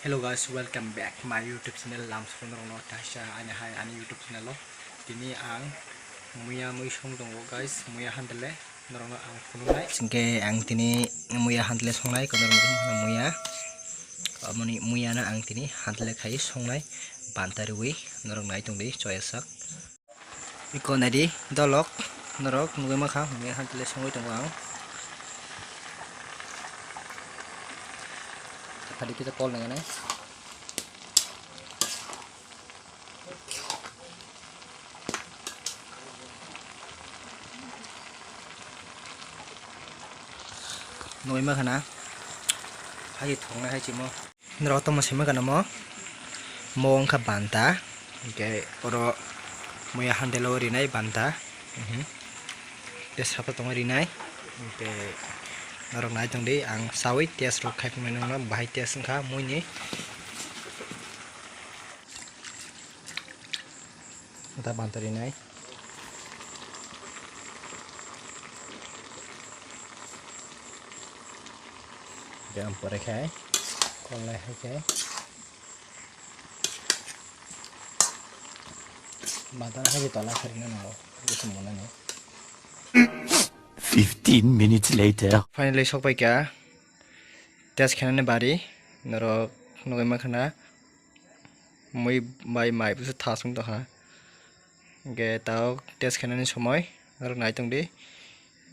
Hello guys, welcome back my YouTube channel. Lam sebenarnya Tasha ani YouTube channel lo. Kini ang moya song dong guys, moya handle norong ang pununai. Singke ang tini moya handle songnai kono moya. Moni moya na ang tini handle kai songnai bantarui norong nai tong di choyasak. Iko nadi dolok norok nuwe makha moya handle songoi tong ang. Tadi kita call dengan nuôi mà khana hay thong này hay chỉ mo nó to mà xem mà cái mo mong ka banta cái oro moya handelo ri nai banta des apa tong ri nai cái narong nai tong di ang sawit tias ro khai menung na bahai tias kha moi ni ta banta ri nai để làm bữa khai còn lại hai cái bạn ta hay tao lại khởi nó nào cái什么呢 15 minutes later. Finally sok pai kya test khana bari naro noi ma khana moi mai bu tha sung to ha ge tao test khana ni somoy naro nai tong di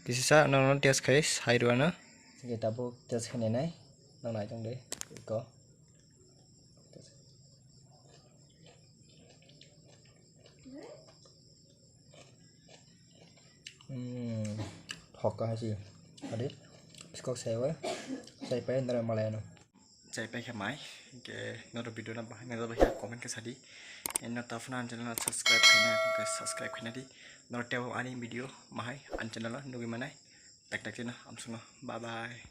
kisisa no test khai sai ro na ge ta bu test khane nai no nai tong di ko học có hay gì ở đấy có xe quá xe bé nó mà lên chạy bé cái máy cái nó được video nào bahaya nó bahaya comment ke sadi nó tao phun channel subscribe cái subscribe cái này đi nó treo ani video mahai channel nó gimana tak tak na am suno bye bye.